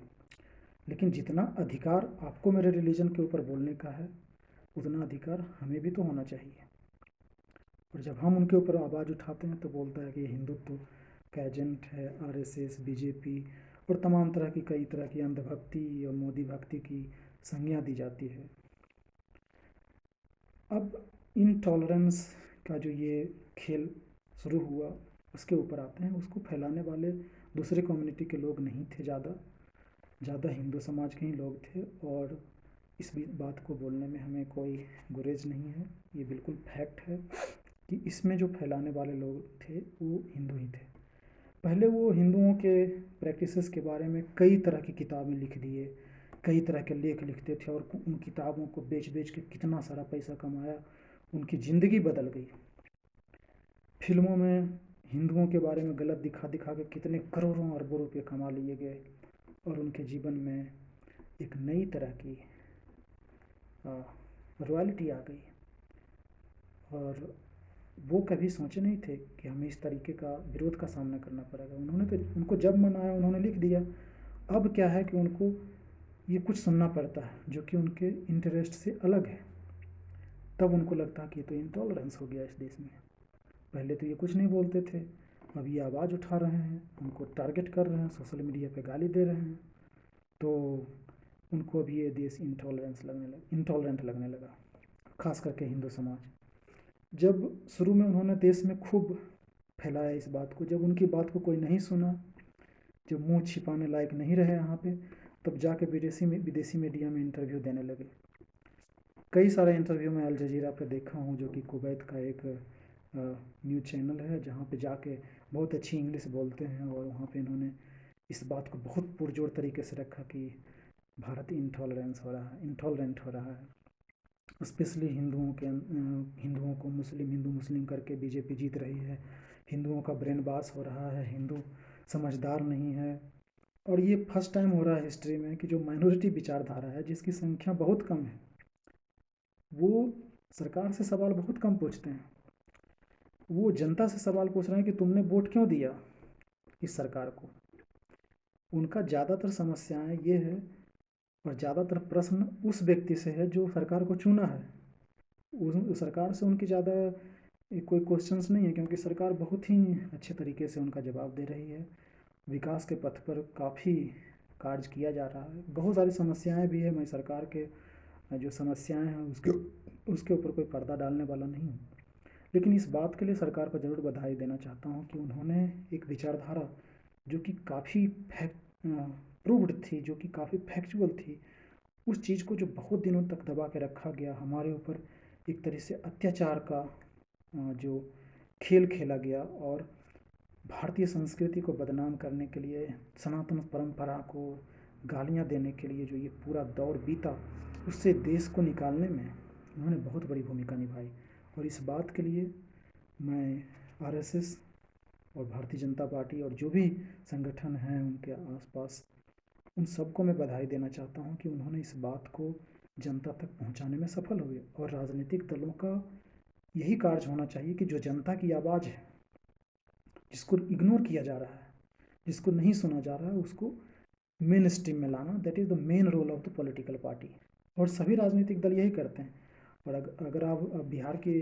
लेकिन जितना अधिकार आपको मेरे रिलीजन के ऊपर बोलने का है उतना अधिकार हमें भी तो होना चाहिए। और जब हम उनके ऊपर आवाज़ उठाते हैं तो बोलता है कि ये हिंदुत्व का एजेंट है, आरएसएस, बीजेपी और तमाम तरह की कई तरह की अंधभक्ति और मोदी भक्ति की संज्ञा दी जाती है। अब इनटॉलरेंस का जो ये खेल शुरू हुआ उसके ऊपर आते हैं। उसको फैलाने वाले दूसरे कम्युनिटी के लोग नहीं थे, ज़्यादा हिंदू समाज के ही लोग थे। और इस बात को बोलने में हमें कोई गुरेज नहीं है, ये बिल्कुल फैक्ट है कि इसमें जो फैलाने वाले लोग थे वो हिंदू ही थे। पहले वो हिंदुओं के प्रैक्टिसेस के बारे में कई तरह की किताबें लिख दिए, कई तरह के लेख लिखते थे और उन किताबों को बेच बेच के कितना सारा पैसा कमाया, उनकी ज़िंदगी बदल गई। फिल्मों में हिंदुओं के बारे में गलत दिखा दिखा के कितने करोड़ों अरबों रुपये कमा लिए गए और उनके जीवन में एक नई तरह की रॉयल्टी आ गई। और वो कभी सोचे नहीं थे कि हमें इस तरीके का विरोध का सामना करना पड़ेगा। उन्होंने तो, उनको जब मन आया उन्होंने लिख दिया। अब क्या है कि उनको ये कुछ सुनना पड़ता है जो कि उनके इंटरेस्ट से अलग है। तब उनको लगता है कि ये तो इंटॉलरेंस हो गया इस देश में। पहले तो ये कुछ नहीं बोलते थे, अब ये आवाज़ उठा रहे हैं, उनको टारगेट कर रहे हैं, सोशल मीडिया पे गाली दे रहे हैं, तो उनको अब ये देश इंटॉलरेंट लगने लगा, खास करके हिंदू समाज। जब शुरू में उन्होंने देश में खूब फैलाया इस बात को, जब उनकी बात को कोई नहीं सुना, जब मुंह छिपाने लायक नहीं रहे यहाँ पे, तब जाके विदेशी मीडिया में इंटरव्यू देने लगे। कई सारे इंटरव्यू में अल जजीरा पे देखा हूँ, जो कि कुवैत का एक न्यूज़ चैनल है, जहाँ पे जाके बहुत अच्छी इंग्लिश बोलते हैं और वहाँ पे इन्होंने इस बात को बहुत पुरजोर तरीके से रखा कि भारत इंटॉलरेंट हो रहा है। स्पेशली हिंदुओं को हिंदू मुस्लिम करके बीजेपी जीत रही है। हिंदुओं का ब्रेन वॉश हो रहा है, हिंदू समझदार नहीं है। और ये फर्स्ट टाइम हो रहा है हिस्ट्री में कि जो माइनॉरिटी विचारधारा है, जिसकी संख्या बहुत कम है, वो सरकार से सवाल बहुत कम पूछते हैं। वो जनता से सवाल पूछ रहे हैं कि तुमने वोट क्यों दिया इस सरकार को। उनका ज़्यादातर समस्याएं ये है और ज़्यादातर प्रश्न उस व्यक्ति से है जो सरकार को चुना है। उस सरकार से उनकी ज़्यादा कोई क्वेश्चंस नहीं है, क्योंकि सरकार बहुत ही अच्छे तरीके से उनका जवाब दे रही है। विकास के पथ पर काफ़ी कार्य किया जा रहा है। बहुत सारी समस्याएं भी है, मैं सरकार के जो समस्याएं हैं उसके ऊपर कोई पर्दा डालने वाला नहीं हूँ। लेकिन इस बात के लिए सरकार को ज़रूर बधाई देना चाहता हूँ कि उन्होंने एक विचारधारा जो कि काफ़ी प्रूव्ड थी, जो कि काफ़ी फैक्चुअल थी, उस चीज़ को जो बहुत दिनों तक दबा के रखा गया, हमारे ऊपर एक तरह से अत्याचार का जो खेल खेला गया और भारतीय संस्कृति को बदनाम करने के लिए, सनातन परंपरा को गालियाँ देने के लिए जो ये पूरा दौर बीता, उससे देश को निकालने में उन्होंने बहुत बड़ी भूमिका निभाई। और इस बात के लिए मैं आरएसएस और भारतीय जनता पार्टी और जो भी संगठन हैं उनके आसपास, उन सबको मैं बधाई देना चाहता हूं कि उन्होंने इस बात को जनता तक पहुंचाने में सफल हुए। और राजनीतिक दलों का यही कार्य होना चाहिए कि जो जनता की आवाज़ है, जिसको इग्नोर किया जा रहा है, जिसको नहीं सुना जा रहा है, उसको मेन स्ट्रीम में लाना। That is the main role of the political party. और सभी राजनीतिक दल यही करते हैं। और अगर आप बिहार के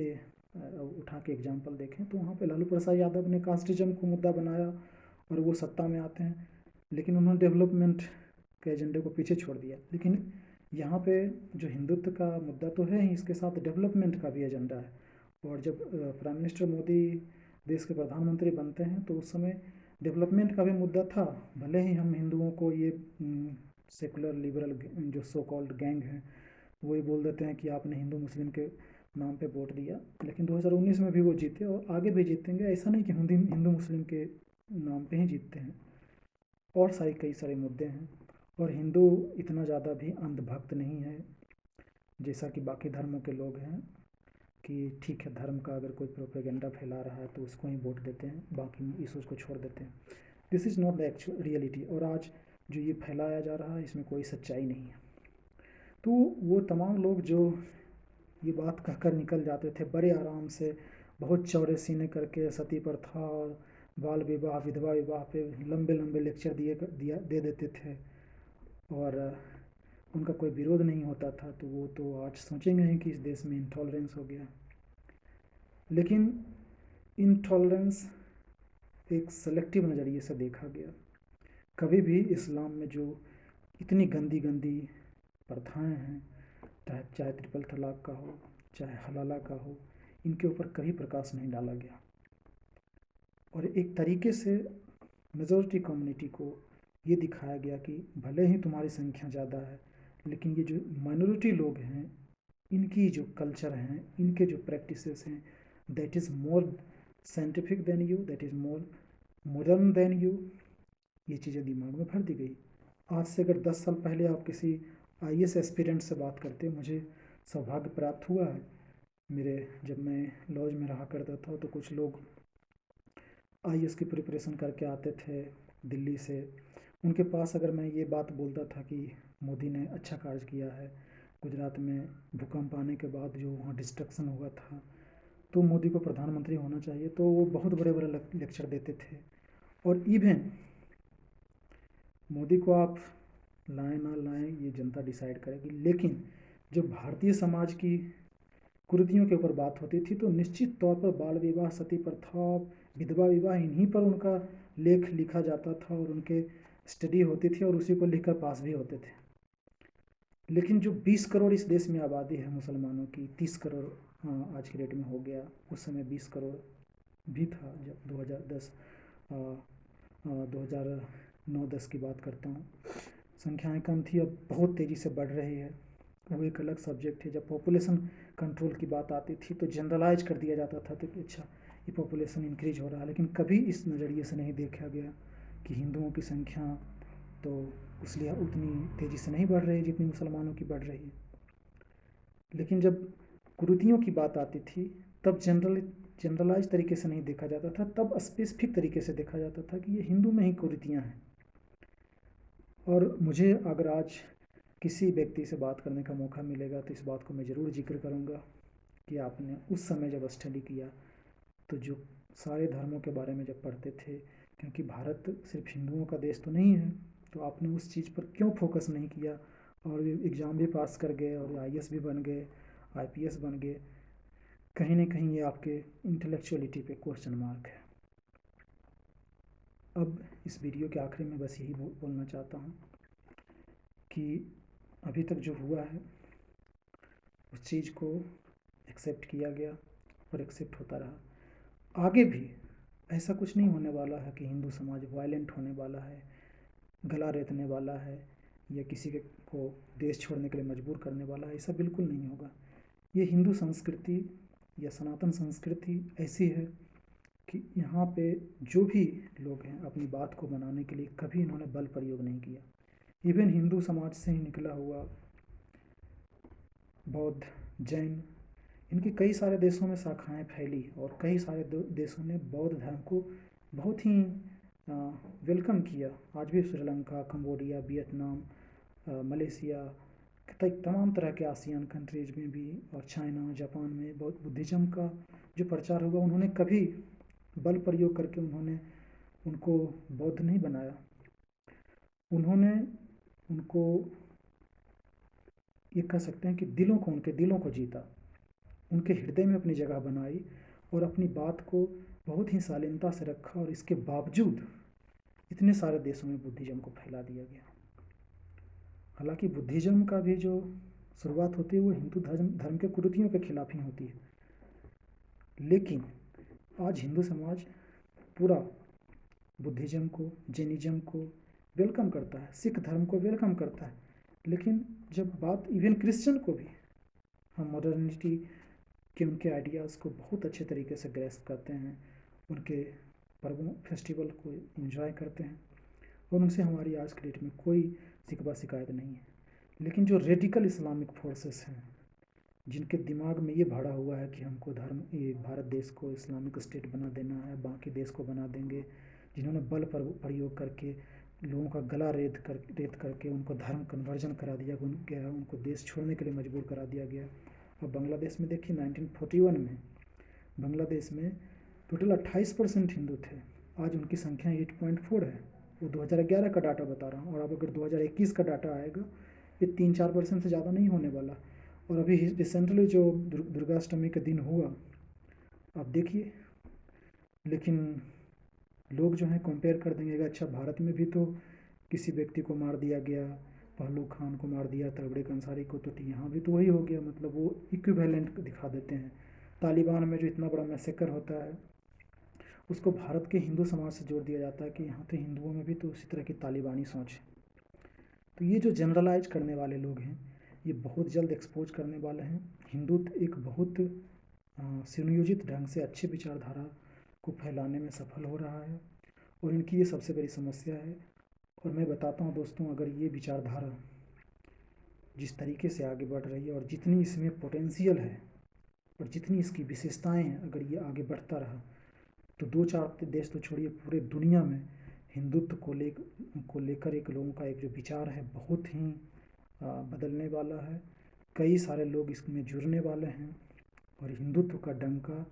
उठा के एग्जांपल देखें तो वहाँ पे लालू प्रसाद यादव ने कास्टिज्म को मुद्दा बनाया और वो सत्ता में आते हैं, लेकिन उन्होंने डेवलपमेंट के एजेंडे को पीछे छोड़ दिया। लेकिन यहाँ पे जो हिंदुत्व का मुद्दा तो है ही, इसके साथ डेवलपमेंट का भी एजेंडा है। और जब प्राइम मिनिस्टर मोदी देश के प्रधानमंत्री बनते हैं तो उस समय डेवलपमेंट का भी मुद्दा था। भले ही हम हिंदुओं को ये सेकुलर लिबरल जो सो कॉल्ड गैंग हैं वो ये बोल देते हैं कि आपने हिंदू मुस्लिम के नाम पे वोट दिया, लेकिन 2019 में भी वो जीते और आगे भी जीतेंगे। ऐसा नहीं कि हिंदू मुस्लिम के नाम पे ही जीतते हैं, और कई सारे मुद्दे हैं। और हिंदू इतना ज़्यादा भी अंधभक्त नहीं है जैसा कि बाकी धर्मों के लोग हैं, कि ठीक है धर्म का अगर कोई प्रोपेगेंडा फैला रहा है तो उसको ही वोट देते हैं, बाकी इश्यूज़ को छोड़ देते हैं। This is not the actual reality. और आज जो ये फैलाया जा रहा है इसमें कोई सच्चाई नहीं है। तो वो तमाम लोग जो ये बात कहकर निकल जाते थे बड़े आराम से, बहुत चौड़े सीने करके सती प्रथा और बाल विवाह विधवा विवाह पे लंबे लंबे लेक्चर दे देते थे, और उनका कोई विरोध नहीं होता था, तो वो तो आज सोचेंगे ही कि इस देश में इंटॉलरेंस हो गया। लेकिन इंटॉलरेंस एक सेलेक्टिव नज़रिए से देखा गया। कभी भी इस्लाम में जो इतनी गंदी गंदी प्रथाएं हैं, चाहे ट्रिपल तलाक का हो, चाहे हलाला का हो, इनके ऊपर कभी प्रकाश नहीं डाला गया। और एक तरीके से मेजॉरिटी कम्युनिटी को ये दिखाया गया कि भले ही तुम्हारी संख्या ज़्यादा है, लेकिन ये जो माइनॉरिटी लोग हैं इनकी जो कल्चर हैं, इनके जो प्रैक्टिसेस हैं, that is more scientific than you, that is more modern than you. ये चीज़ें दिमाग में भर दी गई। आज से अगर 10 साल पहले आप किसी आईएएस एस्पिरेंट से बात करते, मुझे सौभाग्य प्राप्त हुआ है, मेरे जब मैं लॉज में रहा करता था तो कुछ लोग आईएएस की प्रिपरेशन करके आते थे दिल्ली से। उनके पास अगर मैं ये बात बोलता था कि मोदी ने अच्छा कार्य किया है, गुजरात में भूकंप आने के बाद जो वहाँ डिस्ट्रक्शन हुआ था तो मोदी को प्रधानमंत्री होना चाहिए, तो वो बहुत बड़े बड़े लेक्चर देते थे। और इवन मोदी को आप लाएं ना लाएं ये जनता डिसाइड करेगी, लेकिन जब भारतीय समाज की कुरीतियों के ऊपर बात होती थी तो निश्चित तौर पर बाल विवाह, सती प्रथा, विधवा विवाह, इन्हीं पर उनका लेख लिखा जाता था और उनके स्टडी होती थी और उसी को लिखकर पास भी होते थे। लेकिन जो 20 करोड़ इस देश में आबादी है मुसलमानों की, 30 करोड़ हाँ आज की डेट में हो गया, उस समय 20 करोड़ भी था जब 2010 2009-10 की बात करता हूँ। संख्याएं कम थी, अब बहुत तेज़ी से बढ़ रही है। वो एक अलग सब्जेक्ट है। जब पॉपुलेशन कंट्रोल की बात आती थी तो जनरलाइज कर दिया जाता था तो कि अच्छा ये पॉपुलेशन इंक्रीज हो रहा है, लेकिन कभी इस नज़रिए से नहीं देखा गया कि हिंदुओं की संख्या तो इसलिए उतनी तेज़ी से नहीं बढ़ रही है जितनी मुसलमानों की बढ़ रही है। लेकिन जब कुरीतियों की बात आती थी तब जनरलाइज तरीके से नहीं देखा जाता था, तब स्पेसिफिक तरीके से देखा जाता था कि ये हिंदू में ही कुरीतियाँ हैं। और मुझे अगर आज किसी व्यक्ति से बात करने का मौका मिलेगा तो इस बात को मैं ज़रूर जिक्र करूँगा कि आपने उस समय जब स्टडी किया तो जो सारे धर्मों के बारे में जब पढ़ते थे, क्योंकि भारत सिर्फ हिंदुओं का देश तो नहीं है, तो आपने उस चीज़ पर क्यों फोकस नहीं किया और एग्ज़ाम भी पास कर गए और आईएएस भी बन गए, आईपीएस बन गए। कहीं ना कहीं ये आपके इंटेलेक्चुअलिटी पे क्वेश्चन मार्क है। अब इस वीडियो के आखिरी में बस यही बोलना चाहता हूँ कि अभी तक जो हुआ है उस चीज़ को एक्सेप्ट किया गया और एक्सेप्ट होता रहा। आगे भी ऐसा कुछ नहीं होने वाला है कि हिंदू समाज वायलेंट होने वाला है, गला रेतने वाला है या किसी को देश छोड़ने के लिए मजबूर करने वाला है। ऐसा बिल्कुल नहीं होगा। ये हिंदू संस्कृति या सनातन संस्कृति ऐसी है कि यहाँ पे जो भी लोग हैं अपनी बात को बनाने के लिए कभी इन्होंने बल प्रयोग नहीं किया। इवन हिंदू समाज से ही निकला हुआ बौद्ध, जैन, इनके कई सारे देशों में शाखाएं फैली और कई सारे देशों ने बौद्ध धर्म को बहुत ही वेलकम किया। आज भी श्रीलंका, कंबोडिया, वियतनाम, मलेशिया, तमाम तरह के आसियान कंट्रीज में भी और चाइना, जापान में बौद्ध बुद्धिज़्म का जो प्रचार हुआ उन्होंने कभी बल प्रयोग करके उन्होंने उनको बौद्ध नहीं बनाया। उन्होंने उनको ये कह सकते हैं कि उनके दिलों को जीता। उनके हृदय में अपनी जगह बनाई और अपनी बात को बहुत ही शालीनता से रखा, और इसके बावजूद इतने सारे देशों में बुद्धिज़्म को फैला दिया गया। हालांकि बुद्धिज़्म का भी जो शुरुआत होती है वो हिंदू धर्म के कुरीतियों के खिलाफ ही होती है, लेकिन आज हिंदू समाज पूरा बुद्धिज़्म को, जैनिज़्म को वेलकम करता है, सिख धर्म को वेलकम करता है। लेकिन जब बात इवन क्रिश्चियन को भी, हम मॉडर्निटी के उनके आइडियाज़ को बहुत अच्छे तरीके से ग्रैस्प करते हैं, उनके पर्वों फेस्टिवल को एंजॉय करते हैं, और उनसे हमारी आज की डेट में कोई शिकवा शिकायत नहीं है। लेकिन जो रेडिकल इस्लामिक फोर्सेस हैं, जिनके दिमाग में ये भरा हुआ है कि हमको ये भारत देश को इस्लामिक स्टेट बना देना है, बाकी देश को बना देंगे, जिन्होंने बल पर प्रयोग करके लोगों का गला रेत करके उनको धर्म कन्वर्जन करा दिया गया, उनको देश छोड़ने के लिए मजबूर करा दिया गया। अब बांग्लादेश में देखिए, 1941 में बांग्लादेश में टोटल 28% हिंदू थे, आज उनकी संख्या 8.4 है। वो 2011 का डाटा बता रहा हूँ, और अब अगर 2021 का डाटा आएगा, ये 3-4% से ज़्यादा नहीं होने वाला। और अभी रिसेंटली जो दुर्गाष्टमी का दिन हुआ, आप देखिए, लेकिन लोग जो हैं कंपेयर कर देंगे कि अच्छा, भारत में भी तो किसी व्यक्ति को मार दिया गया, पहलू खान को मार दिया, तगड़े अंसारी को, तो यहाँ भी तो वही हो गया। मतलब वो इक्विवेलेंट दिखा देते हैं। तालिबान में जो इतना बड़ा मैसेकर होता है, उसको भारत के हिंदू समाज से जोड़ दिया जाता है कि यहाँ तो हिंदुओं में भी तो उसी तरह की तालिबानी सोच है। तो ये जो जनरलाइज करने वाले लोग हैं, ये बहुत जल्द एक्सपोज करने वाले हैं। हिंदुत्व एक बहुत सुनियोजित ढंग से अच्छे विचारधारा को फैलाने में सफल हो रहा है, और इनकी ये सबसे बड़ी समस्या है। और मैं बताता हूँ दोस्तों, अगर ये विचारधारा जिस तरीके से आगे बढ़ रही है, और जितनी इसमें पोटेंशियल है, और जितनी इसकी विशेषताएं हैं, अगर ये आगे बढ़ता रहा तो 2-4 देश तो छोड़िए, पूरे दुनिया में हिंदुत्व को लेकर एक लोगों का एक जो विचार है, बहुत ही बदलने वाला है। कई सारे लोग इसमें जुड़ने वाले हैं, और हिंदुत्व का डंका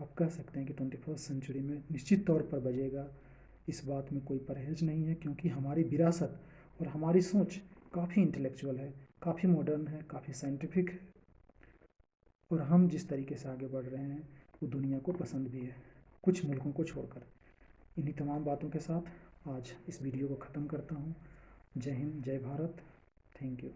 आप कह सकते हैं कि 21वीं सेंचुरी में निश्चित तौर पर बजेगा। इस बात में कोई परहेज नहीं है, क्योंकि हमारी विरासत और हमारी सोच काफ़ी इंटेलेक्चुअल है, काफ़ी मॉडर्न है, काफ़ी साइंटिफिक है, और हम जिस तरीके से आगे बढ़ रहे हैं वो दुनिया को पसंद भी है, कुछ मुल्कों को छोड़कर। इन्हीं तमाम बातों के साथ आज इस वीडियो को ख़त्म करता हूँ। जय हिंद, जय भारत, थैंक यू।